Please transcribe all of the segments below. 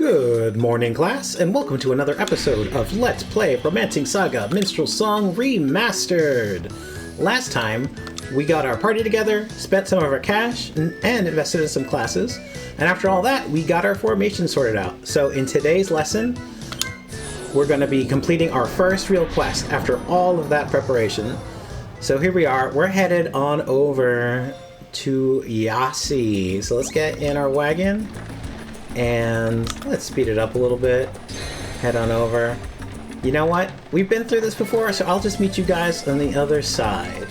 Good morning, class, and welcome to another episode of Let's Play Romancing Saga Minstrel Song Remastered! Last time, we got our party together, spent some of our cash, and invested in some classes, and after all that, we got our formation sorted out. So in today's lesson, we're going to be completing our first real quest after all of that preparation. So here we are, we're headed on over to Yassi. So let's get in our wagon. And let's speed it up a little bit. Head on over. You know what? We've been through this before, so I'll just meet you guys on the other side.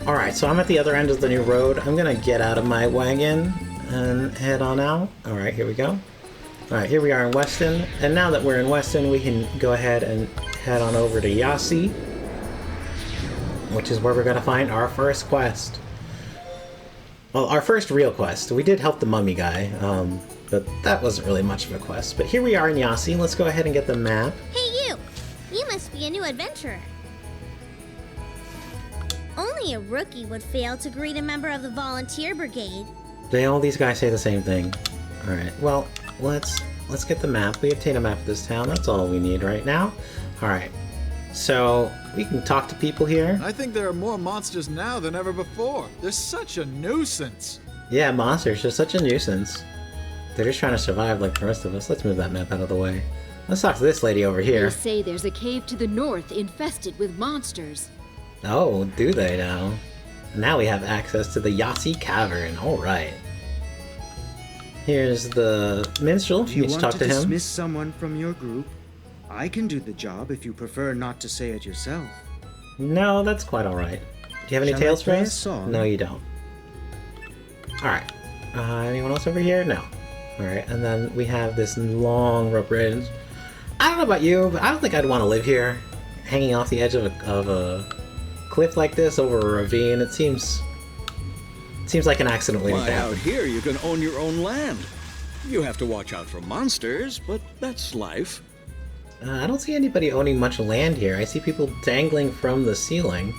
Alright, so I'm at the other end of the new road. I'm gonna get out of my wagon and head on out. Alright, here we go. Alright, here we are in Weston. And now that we're in Weston, we can go ahead and head on over to Yassi, which is where we're gonna find our first quest. Well, our first real quest. We did help the mummy guy, but that wasn't really much of a quest. But here we are in Yassi. Let's go ahead and get the map. Hey you! You must be a new adventurer. Only a rookie would fail to greet a member of the volunteer brigade. All these guys say the same thing. Alright, well, let's get the map. We obtain a map of this town. That's all we need right now. Alright, so we can talk to people here. I think there are more monsters now than ever before. They're such a nuisance. Yeah, monsters are such a nuisance. They're just trying to survive like the rest of us. Let's move that map out of the way. Let's talk to this lady over here. They say there's a cave to the north infested with monsters. Oh, do they now? Now we have access to the Yassi cavern. Alright. Here's the minstrel. Do you want want to to talk to him. dismiss someone from your group? I can do the job if you prefer not to say it yourself. No, that's quite alright. Do you have any Shall tales I for play a us? song? No, you don't. Alright. Anyone else over here? No. Alright, and then we have this long rope bridge. I don't know about you, but I don't think I'd want to live here. Hanging off the edge of a cliff like this over a ravine. It seems like an accident waiting to Why, happen. out here you can own your own land. You have to watch out for monsters, but that's life. I don't see anybody owning much land here. I see people dangling from the ceiling.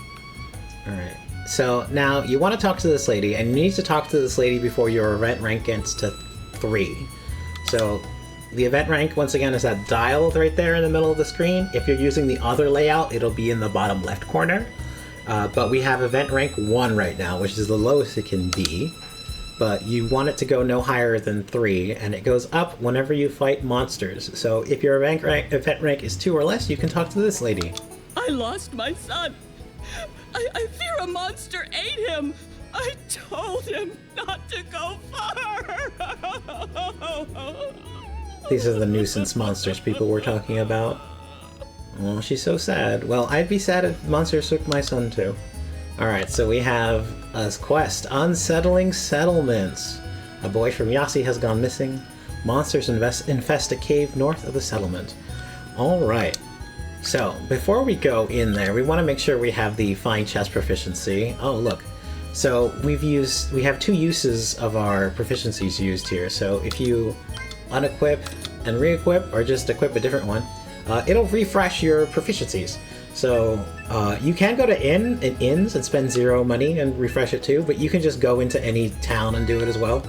Alright, so now you want to talk to this lady, and you need to talk to this lady before your event rank gets to 3. So the event rank, once again, is that dial right there in the middle of the screen. If you're using the other layout, it'll be in the bottom left corner. But we have event rank 1 right now, which is the lowest it can be. But you want it to go no higher than 3, and it goes up whenever you fight monsters. So if your event rank is 2 or less, you can talk to this lady. I lost my son. I fear a monster ate him. I told him not to go far. These are the nuisance monsters people were talking about. Oh, she's so sad. Well, I'd be sad if monsters took my son too. Alright, so we have a quest, Unsettling Settlements. A boy from Yassi has gone missing. Monsters infest a cave north of the settlement. Alright, so before we go in there, we want to make sure we have the Find Chest proficiency. Oh, look. So we have 2 uses of our proficiencies used here. So if you unequip and re-equip, or just equip a different one, it'll refresh your proficiencies. So you can go to inns and spend 0 money and refresh it too, but you can just go into any town and do it as well,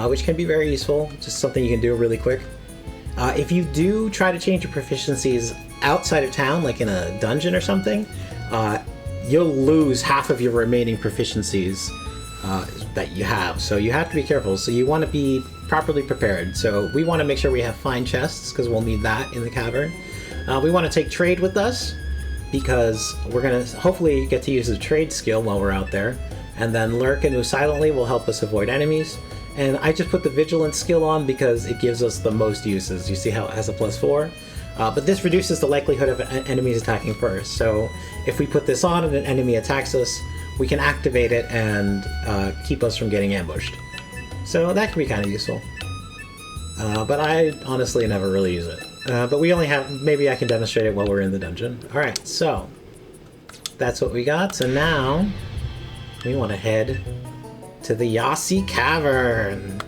which can be very useful. Just something you can do really quick. If you do try to change your proficiencies outside of town, like in a dungeon or something, you'll lose half of your remaining proficiencies that you have. So you have to be careful. So you want to be properly prepared. So we want to make sure we have fine chests, because we'll need that in the cavern. We want to take trade with us, because we're going to hopefully get to use the trade skill while we're out there. And then Lurk and Move Silently will help us avoid enemies. And I just put the Vigilance skill on because it gives us the most uses. You see how it has a +4? But this reduces the likelihood of enemies attacking first. So if we put this on and an enemy attacks us, we can activate it and keep us from getting ambushed. So that can be kind of useful. But I honestly never really use it. But we only have, maybe I can demonstrate it while we're in the dungeon. Alright, so that's what we got. So now we want to head to the Yassi cavern.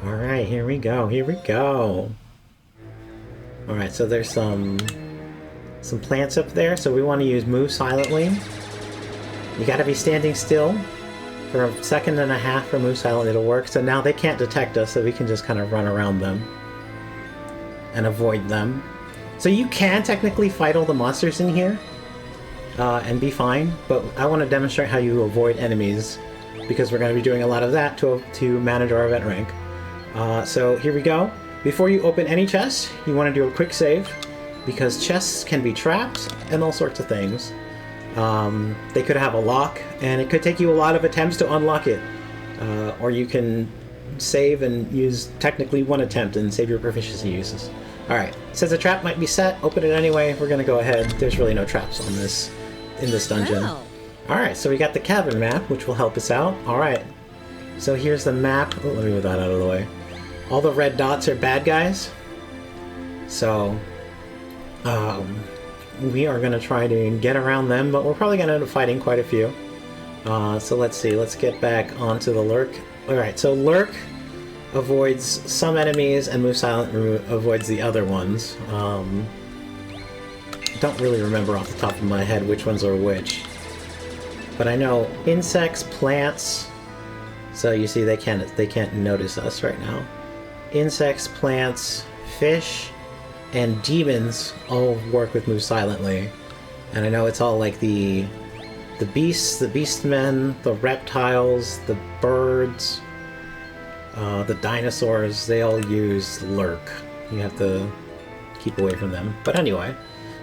Alright, here we go. Alright, so there's some plants up there, so we want to use Move Silently. You gotta be standing still. For a second and a half for move silent, it'll work. So now they can't detect us, so we can just kind of run around them and avoid them. So you can technically fight all the monsters in here and be fine, but I want to demonstrate how you avoid enemies because we're going to be doing a lot of that to manage our event rank. So here we go. Before you open any chest, you want to do a quick save because chests can be trapped and all sorts of things. They could have a lock, and it could take you a lot of attempts to unlock it. Or you can save and use technically one attempt and save your proficiency uses. Alright, says a trap might be set, open it anyway, we're gonna go ahead. There's really no traps on this, in this dungeon. Wow. Alright, so we got the cavern map, which will help us out. Alright, so here's the map. Oh, let me move that out of the way. All the red dots are bad guys. So, we are going to try to get around them, but we're probably going to end up fighting quite a few. So let's see, let's get back onto the lurk. Alright, so lurk avoids some enemies and move silent avoids the other ones. Don't really remember off the top of my head which ones are which. But I know insects, plants, so you see they can't notice us right now. Insects, plants, fish, and demons all work with move silently. And I know it's all like the beasts, the beastmen, the reptiles, the birds, the dinosaurs, they all use lurk. You have to keep away from them. But anyway,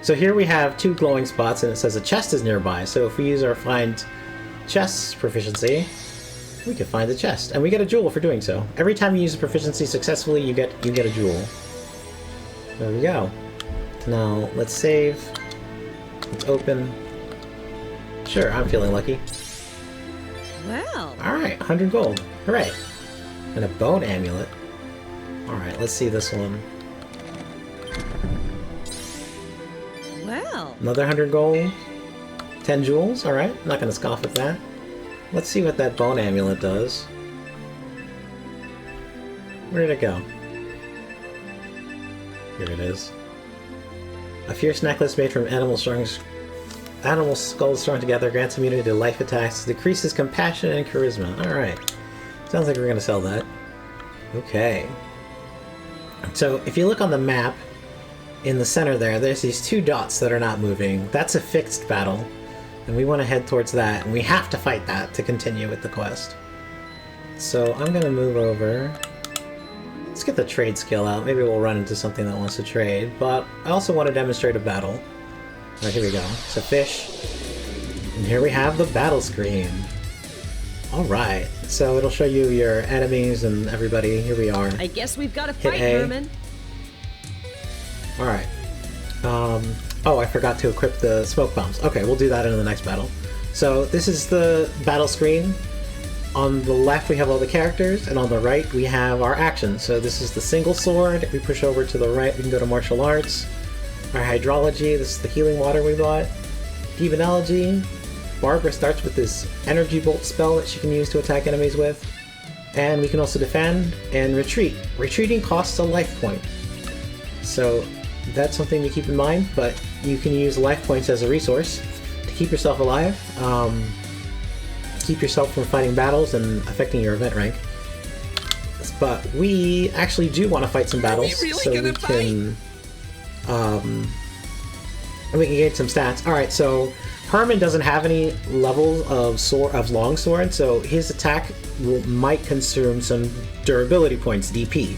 so here we have 2 glowing spots and it says a chest is nearby. So if we use our find chests proficiency, we can find the chest. And we get a jewel for doing so. Every time you use a proficiency successfully, you get a jewel. There we go. Now, let's save. Let's open. Sure, I'm feeling lucky. Well. Alright, 100 gold. Hooray. And a bone amulet. Alright, let's see this one. Well. Another 100 gold. 10 jewels. Alright, I'm not going to scoff at that. Let's see what that bone amulet does. Where did it go? Here it is. A fierce necklace made from animal skulls strung together grants immunity to life attacks, decreases compassion and charisma. Alright. Sounds like we're going to sell that. Okay. So, if you look on the map, in the center there's these 2 dots that are not moving. That's a fixed battle. And we want to head towards that, and we have to fight that to continue with the quest. So I'm going to move over. Let's get the trade skill out. Maybe we'll run into something that wants to trade, but I also want to demonstrate a battle. Alright, here we go. So fish. And here we have the battle screen. Alright, so it'll show you your enemies and everybody. Here we are. I guess we've got to Hit fight, A. Herman. Alright. Oh, I forgot to equip the smoke bombs. Okay, we'll do that in the next battle. So this is the battle screen. On the left we have all the characters, and on the right we have our actions. So this is the single sword. If we push over to the right, we can go to martial arts. Our hydrology, this is the healing water we bought. Demonology. Barbara starts with this energy bolt spell that she can use to attack enemies with. And we can also defend and retreat. Retreating costs a life point. So that's something to keep in mind, but you can use life points as a resource to keep yourself alive, keep yourself from fighting battles and affecting your event rank. But we actually do want to fight some battles, so we can gain some stats. Alright, so Herman doesn't have any levels of longsword, so his attack might consume some durability points, DP.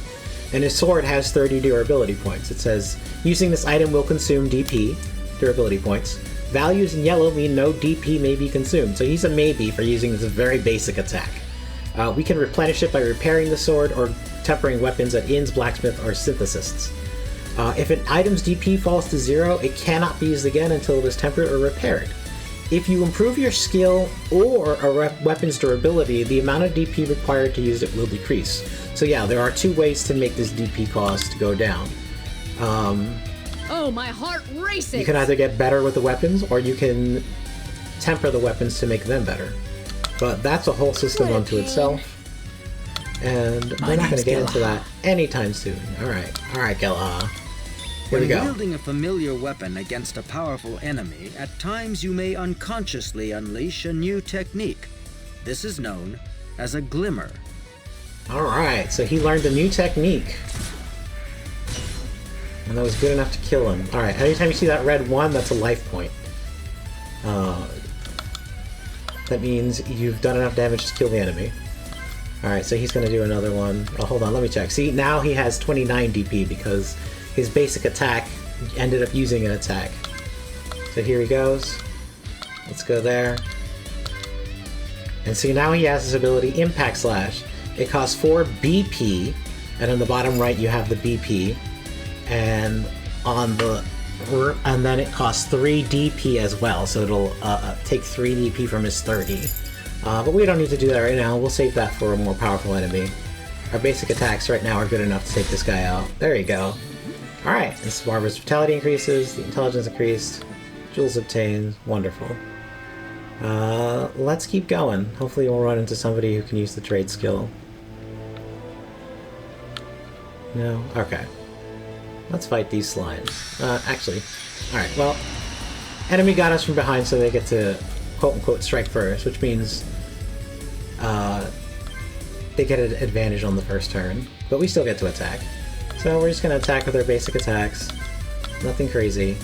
And his sword has 30 durability points. It says, using this item will consume DP, durability points. Values in yellow mean no DP may be consumed, so he's a maybe for using this very basic attack. We can replenish it by repairing the sword or tempering weapons at inns, blacksmith, or synthesists. If an item's DP falls to 0, it cannot be used again until it is tempered or repaired. If you improve your skill or a weapon's durability, the amount of DP required to use it will decrease. So yeah, there are 2 ways to make this DP cost go down. Oh, my heart races! You can either get better with the weapons, or you can temper the weapons to make them better. But that's a whole system unto itself. And we're not going to get into that anytime soon. Alright, Guella. Here we When go. wielding a familiar weapon against a powerful enemy, at times you may unconsciously unleash a new technique. This is known as a glimmer. Alright, so he learned a new technique. And that was good enough to kill him. Alright, anytime you see that red 1, that's a life point. That means you've done enough damage to kill the enemy. Alright, so he's gonna do another one. Oh, hold on, let me check. See, now he has 29 DP because his basic attack ended up using an attack. So here he goes. Let's go there. And see, now he has his ability Impact Slash. It costs 4 BP, and on the bottom right you have the BP. And then it costs 3 DP as well, so it'll take 3 DP from his 30. But we don't need to do that right now. We'll save that for a more powerful enemy. Our basic attacks right now are good enough to take this guy out. There you go. Alright, this Barber's Vitality increases, the intelligence increased, jewels obtained, wonderful. Let's keep going. Hopefully we'll run into somebody who can use the trade skill. No? Okay. Let's fight these slimes. Actually. Alright, well, enemy got us from behind, so they get to quote-unquote strike first, which means they get an advantage on the first turn, but we still get to attack. So we're just going to attack with our basic attacks. Nothing crazy.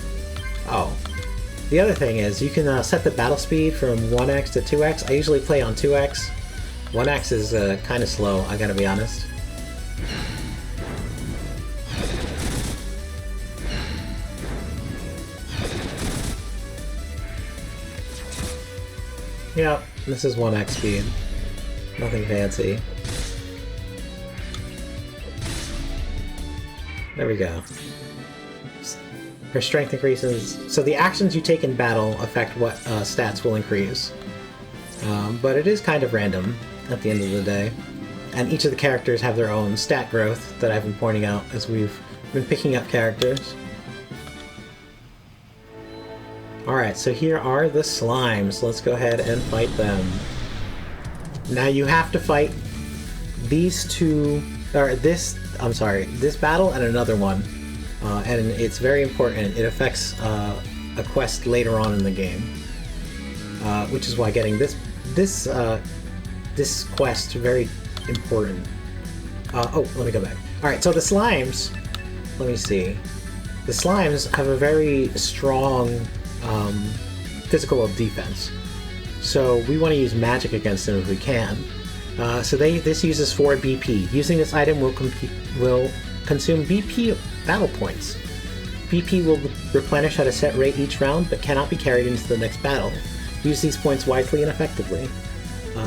Oh. The other thing is, you can set the battle speed from 1x to 2x. I usually play on 2x. 1x is kind of slow, I gotta be honest. Yep, this is 1x speed. Nothing fancy. There we go. Her strength increases. So the actions you take in battle affect what stats will increase. But it is kind of random at the end of the day. And each of the characters have their own stat growth that I've been pointing out as we've been picking up characters. Alright, so here are the slimes. Let's go ahead and fight them. Now you have to fight these two, or this battle and another one. And it's very important. It affects a quest later on in the game. Which is why getting this quest very important. Oh, let me go back. Alright, so the slimes, let me see. The slimes have a very strong physical defense. So we want to use magic against them if we can. So this uses 4 BP. Using this item will consume BP battle points. BP will replenish at a set rate each round, but cannot be carried into the next battle. Use these points wisely and effectively.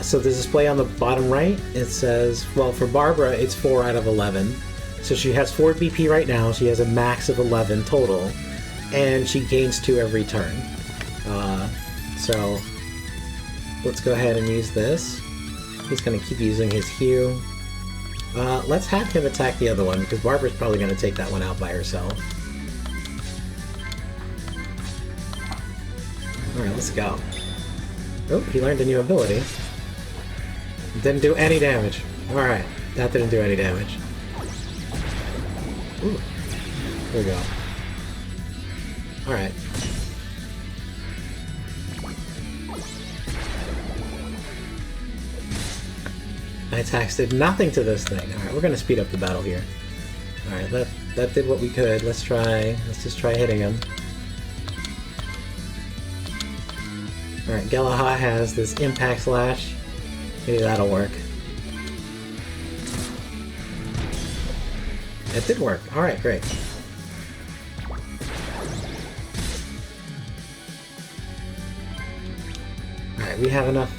So the display on the bottom right, it says, well, for Barbara, it's 4 out of 11. So she has 4 BP right now, she has a max of 11 total, and she gains 2 every turn. So let's go ahead and use this. He's going to keep using his Hue. Let's have him attack the other one, because Barbara's probably going to take that one out by herself. Alright, let's go. Oh, he learned a new ability. Didn't do any damage. Alright, that didn't do any damage. Ooh. There we go. Alright. My attacks did nothing to this thing. Alright, we're gonna speed up the battle here. Alright, that did what we could. Let's just try hitting him. Alright, Guella has this Impact Slash. Maybe that'll work. It did work. Alright, great. Alright, we have enough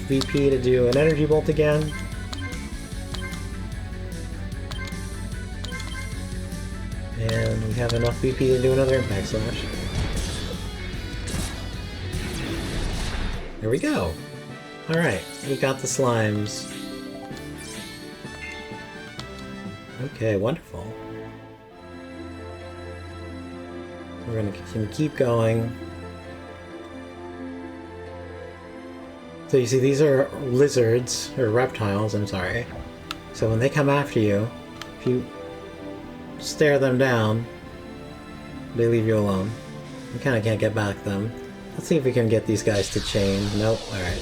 VP to do an Energy Bolt again. And we have enough VP to do another Impact Slash. There we go. Alright, we got the slimes. Okay, wonderful. We're gonna keep going. So you see, these are lizards, or reptiles, I'm sorry. So when they come after you, if you stare them down, they leave you alone. You kinda can't get back them. Let's see if we can get these guys to chain. Nope, alright.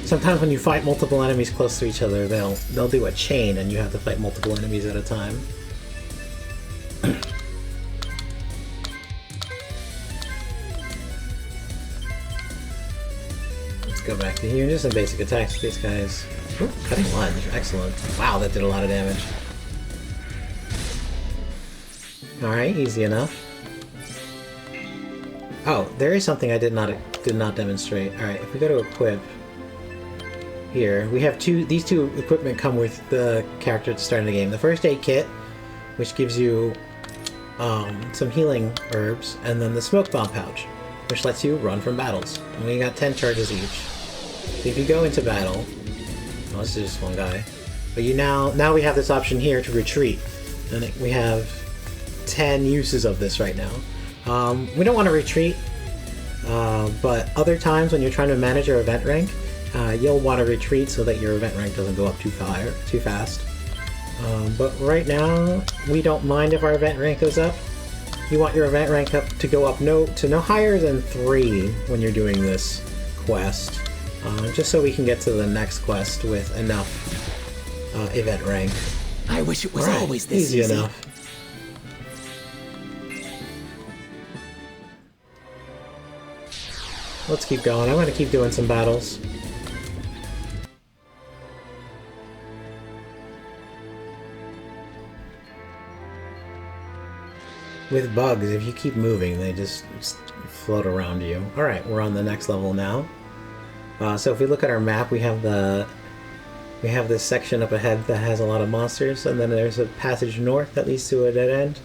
Sometimes when you fight multiple enemies close to each other, they'll do a chain and you have to fight multiple enemies at a time. Let's go back to here. Just some basic attacks with these guys. Ooh, cutting lunge. Excellent. Wow, that did a lot of damage. Alright, easy enough. Oh, there is something I did not demonstrate. Alright, if we go to equip here, we have these two equipment come with the character at the start of the game. The first aid kit, which gives you some healing herbs, and then the smoke bomb pouch, which lets you run from battles. And we got 10 charges each. So if you go into battle, oh, this is just one guy, but now we have this option here to retreat, and we have 10 uses of this right now. We don't want to retreat, but other times when you're trying to manage your event rank, you'll want to retreat so that your event rank doesn't go up too fast. But right now, we don't mind if our event rank goes up. You want your event rank up to go up no higher than 3 when you're doing this quest, just so we can get to the next quest with enough event rank. I wish it was always this easy enough. Let's keep going. I'm going to keep doing some battles. With bugs, if you keep moving, they just float around you. Alright, we're on the next level now. So if we look at our map, we have this section up ahead that has a lot of monsters, and then there's a passage north that leads to a dead end.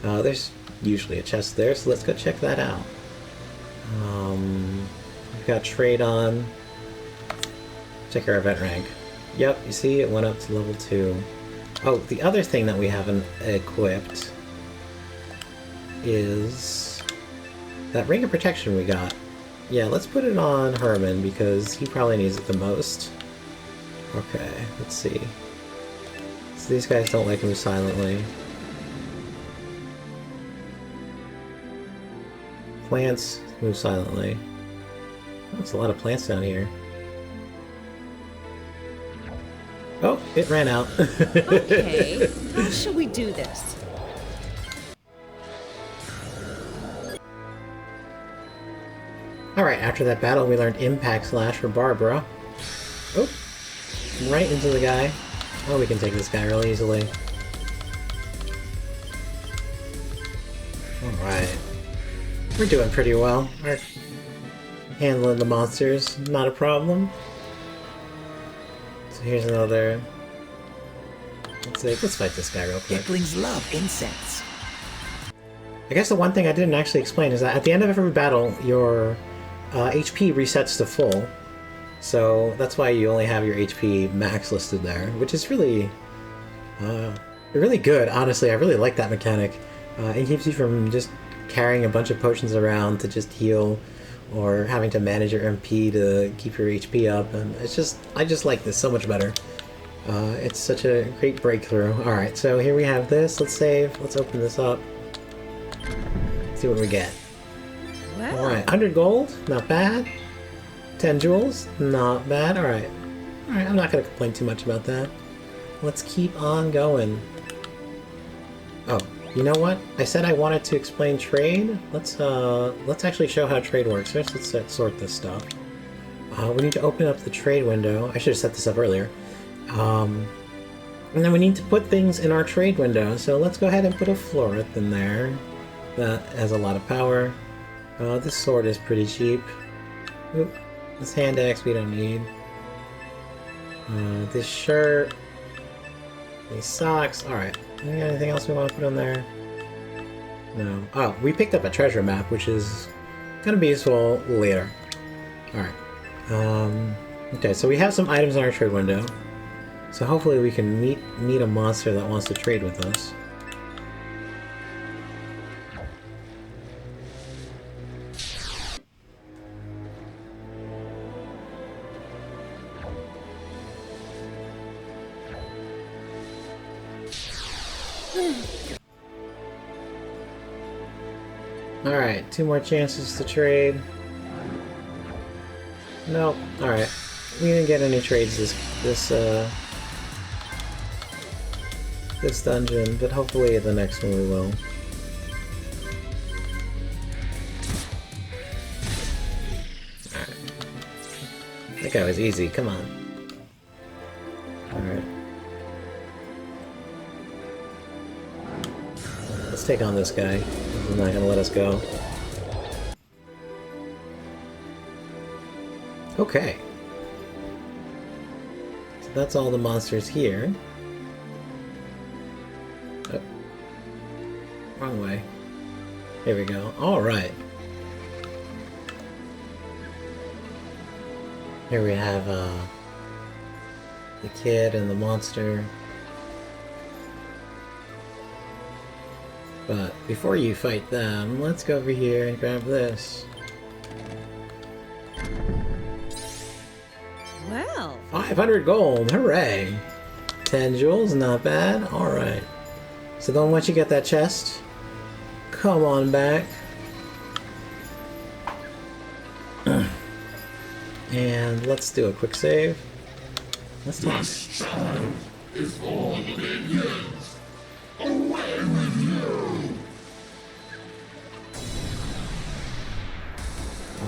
There's usually a chest there, so let's go check that out. We've got trade on. Check our event rank. Yep, you see it went up to level 2. Oh, the other thing that we haven't equipped is that ring of protection we got. Yeah, let's put it on Herman because he probably needs it the most. Okay, let's see. So these guys don't like move silently. Plants move silently. There's a lot of plants down here. Oh, it ran out. Okay, how shall we do this? Alright, after that battle we learned Impact Slash for Barbara. Oh, right into the guy. Oh, we can take this guy really easily. Alright. We're doing pretty well. We're handling the monsters, not a problem. So here's another... Let's fight this guy real quick. Hicklings love incense. I guess the one thing I didn't actually explain is that at the end of every battle, your HP resets to full. So that's why you only have your HP max listed there, which is really good, honestly. I really like that mechanic. It keeps you from just carrying a bunch of potions around to just heal, or having to manage your MP to keep your HP up, and I just like this so much better. It's such a great breakthrough. Alright, so here we have this. Let's save. Let's open this up. See what we get. Well, Alright, 100 gold, not bad. 10 jewels, not bad. Alright. Alright, I'm not going to complain too much about that. Let's keep on going. Oh, you know what? I said I wanted to explain trade. Let's actually show how trade works. First, let's sort this stuff. We need to open up the trade window. I should have set this up earlier. And then we need to put things in our trade window. So let's go ahead and put a floreth in there. That has a lot of power. This sword is pretty cheap. Oop, this hand axe we don't need. This shirt. These socks. Alright. Got anything else we want to put on there? No. Oh, we picked up a treasure map, which is gonna be useful later. Alright. Okay, so we have some items in our trade window. So hopefully we can meet a monster that wants to trade with us. Alright, 2 more chances to trade. Nope. Alright. We didn't get any trades this dungeon, but hopefully the next one we will. Alright. That guy was easy, come on. Alright. Let's take on this guy. He's not gonna let us go. Okay. So that's all the monsters here. Oh. Wrong way. Here we go. Alright. Here we have, the kid and the monster. But before you fight them, let's go over here and grab this. Well, 500 gold, hooray! 10 jewels, not bad. Alright. So then once you get that chest, come on back. And let's do a quick save. Let's talk. This child is all the minions. Away with you!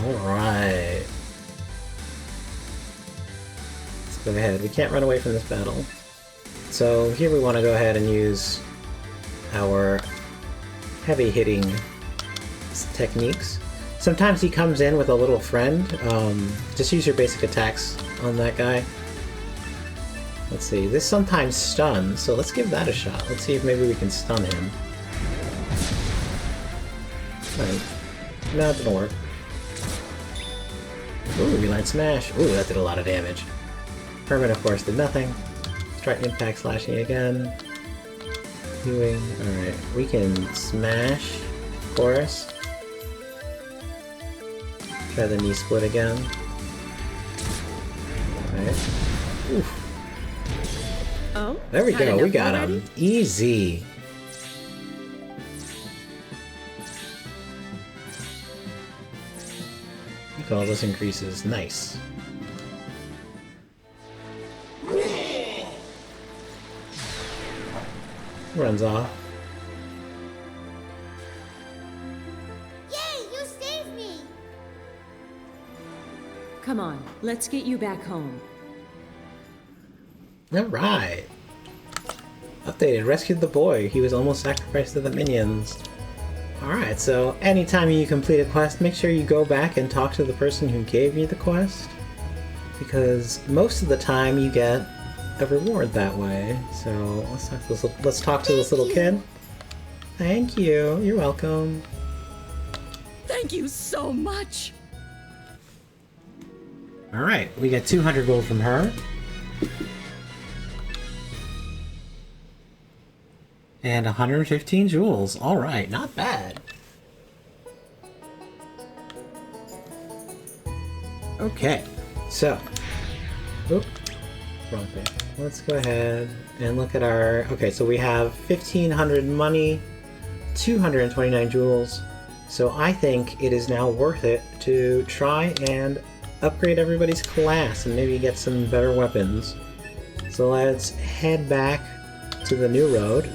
Alright. Let's go ahead. We can't run away from this battle. So here we want to go ahead and use our heavy-hitting techniques. Sometimes he comes in with a little friend. Just use your basic attacks on that guy. Let's see. This sometimes stuns, so let's give that a shot. Let's see if maybe we can stun him. Right. No, it didn't work. Ooh, Relight Smash. Ooh, that did a lot of damage. Hermit, of course, did nothing. Let's try Impact Slashing again. Hewing. Alright, we can smash Chorus. Try the knee split again. Alright. Oof. oh, There we had go, we enough got already? him. Easy. Look at all those increases. Nice. Runs off. Yay, you saved me! Come on, let's get you back home. Alright. Updated. Rescued the boy. He was almost sacrificed to the minions. Alright, so anytime you complete a quest, make sure you go back and talk to the person who gave you the quest. Because most of the time you get a reward that way. So let's talk to this little kid. Thank you. You're welcome. Thank you so much. Alright, we get 200 gold from her. And 115 jewels. Alright, not bad. Okay, so... Oop, wrong thing. Let's go ahead and look at our... Okay, so we have 1,500 money, 229 jewels. So I think it is now worth it to try and upgrade everybody's class and maybe get some better weapons. So let's head back to the new road.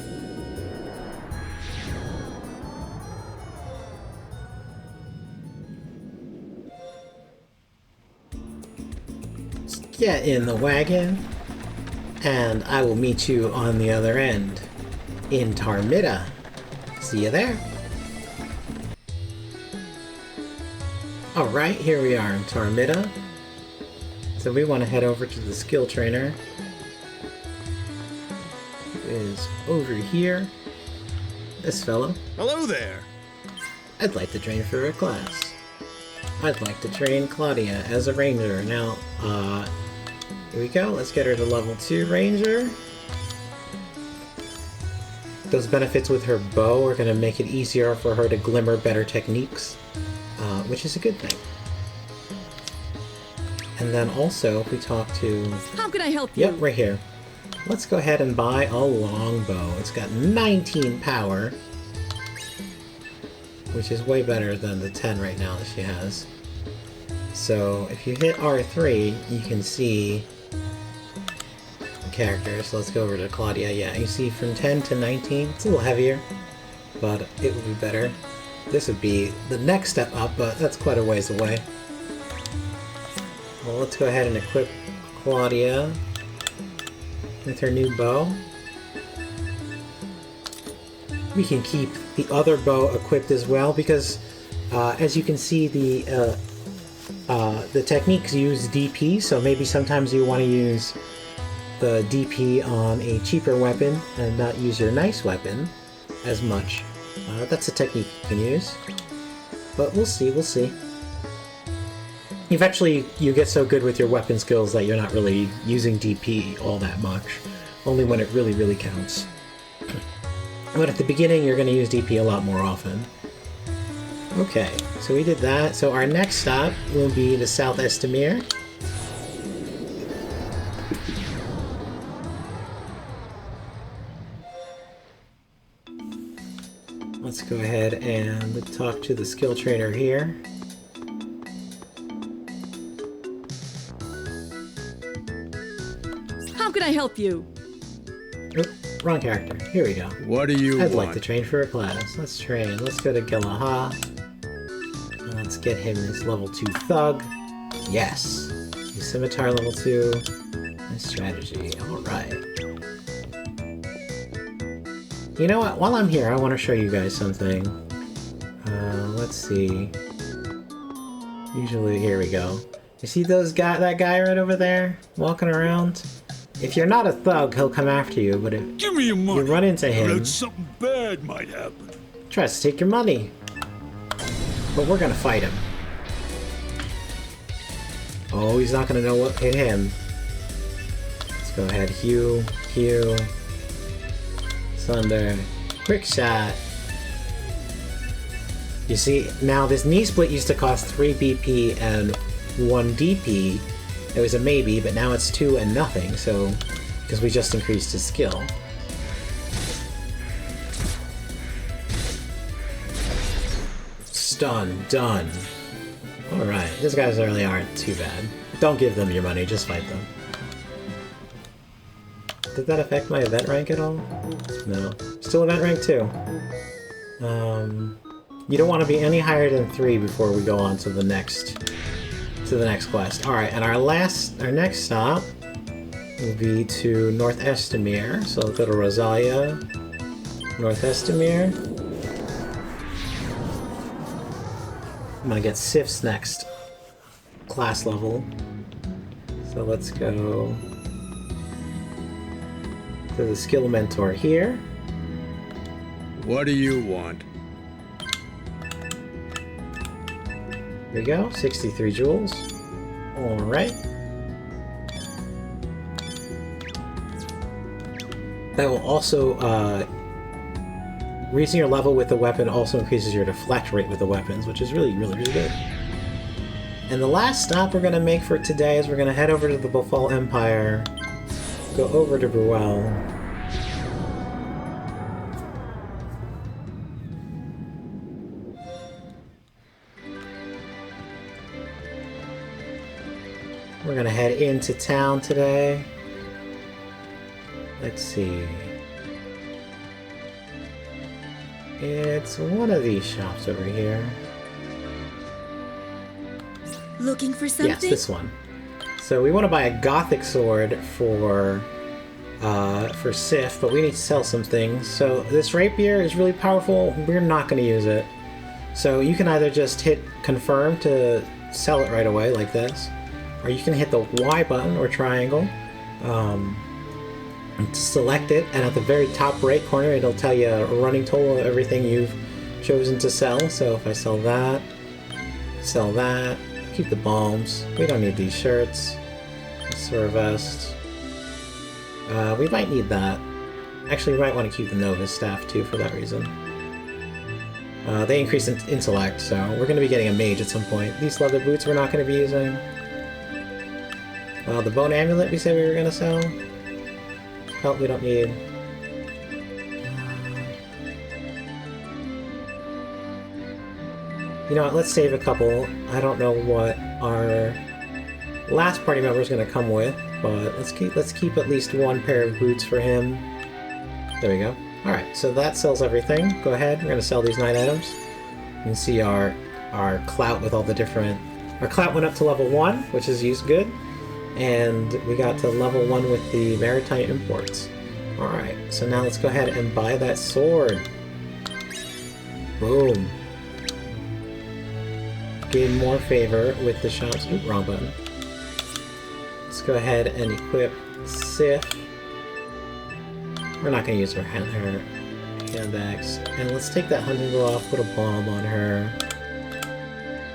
Let's get in the wagon, and I will meet you on the other end in Tarmitta. See you there. Alright, here we are in Tarmitta. So we want to head over to the skill trainer. Who is over here. This fellow. Hello there. I'd like to train for a class. I'd like to train Claudia as a ranger. Now, here we go. Let's get her to level 2 ranger. Those benefits with her bow are going to make it easier for her to glimmer better techniques. Which is a good thing. And then also, if we talk to... How can I help you? Yep, right here. Let's go ahead and buy a longbow. It's got 19 power, which is way better than the 10 right now that she has. So if you hit R3, you can see the characters. So let's go over to Claudia. Yeah, you see from 10 to 19. It's a little heavier, but it would be better. This would be the next step up, but that's quite a ways away. Well, let's go ahead and equip Claudia with her new bow. We can keep the other bow equipped as well because, as you can see, the techniques use DP, so maybe sometimes you want to use the DP on a cheaper weapon and not use your nice weapon as much. That's a technique you can use. But we'll see, we'll see. Eventually, you get so good with your weapon skills that you're not really using DP all that much. Only when it really, really counts. But at the beginning, you're going to use DP a lot more often. Okay, so we did that. So our next stop will be to South Estamir. Let's go ahead and talk to the skill trainer here. How can I help you? Oh, wrong character. Here we go. What do you I'd want? like to train for a class. Let's train. Let's go to Guella. And let's get him his level 2 thug. Yes. His scimitar level 2. And strategy. Alright. You know what? While I'm here, I want to show you guys something. Let's see. Usually, here we go. You see that guy right over there? Walking around? If you're not a thug, he'll come after you, but if Give me your money. you run into him, Or something bad might happen. tries to take your money. But we're gonna fight him. Oh, he's not gonna know what hit him. Let's go ahead. Hew. Thunder. Quick shot. You see, now this knee split used to cost 3 BP and 1 DP. It was a maybe, but now it's 2 and nothing, so... because we just increased his skill. Stun. Done. Alright, these guys really aren't too bad. Don't give them your money, just fight them. Did that affect my event rank at all? No. Still event rank 2. You don't want to be any higher than 3 before we go on to the next quest. Alright, and our next stop will be to North Estamir. So we'll go to Rosalia, North Estamir. I'm gonna get Sif's next class level. So let's go to the skill mentor here. What do you want? Here we go, 63 jewels. Alright. That will also, raising your level with the weapon also increases your deflect rate with the weapons, which is really, really, really good. And the last stop we're going to make for today is we're going to head over to the Befall Empire, go over to Bruel. We're gonna head into town today. Let's see. It's one of these shops over here. Looking for something? Yes, this one. So we want to buy a gothic sword for Sif, but we need to sell some things. So this rapier is really powerful. We're not going to use it. So you can either just hit confirm to sell it right away like this, or you can hit the Y button or triangle to select it, and at the very top right corner it'll tell you a running total of everything you've chosen to sell. So if I sell that, keep the balms. We don't need these shirts. Sword vest. We might need that. Actually, we might want to keep the Nova's staff too for that reason. They increase intellect, so we're going to be getting a mage at some point. These leather boots we're not going to be using. The bone amulet we said we were going to sell. Help we don't need. You know what, let's save a couple. I don't know what our last party member is going to come with, but let's keep at least one pair of boots for him. There we go. Alright, so that sells everything. Go ahead, we're going to sell these 9 items. You can see our clout with all the different... Our clout went up to level 1, which is used good. And we got to level 1 with the maritime imports. Alright, so now let's go ahead and buy that sword. Boom. Gain more favor with the shops. Ooh, wrong button. Let's go ahead and equip Sif. We're not going to use her handbags. And let's take that hunting bow off, put a bomb on her.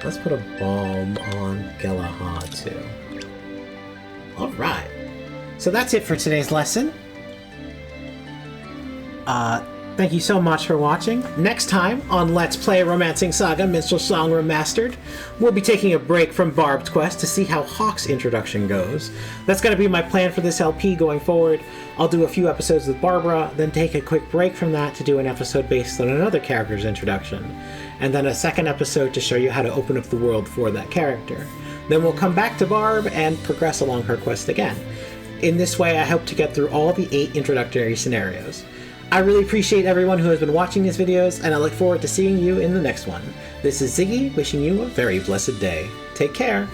Let's put a bomb on Guella too. Alright. So that's it for today's lesson. Thank you so much for watching. Next time on Let's Play Romancing Saga Minstrel Song Remastered, we'll be taking a break from Barb's quest to see how Hawk's introduction goes. That's going to be my plan for this LP going forward. I'll do a few episodes with Barbara, then take a quick break from that to do an episode based on another character's introduction, and then a second episode to show you how to open up the world for that character. Then we'll come back to Barb and progress along her quest again. In this way, I hope to get through all the 8 introductory scenarios. I really appreciate everyone who has been watching these videos, and I look forward to seeing you in the next one. This is Ziggy, wishing you a very blessed day. Take care!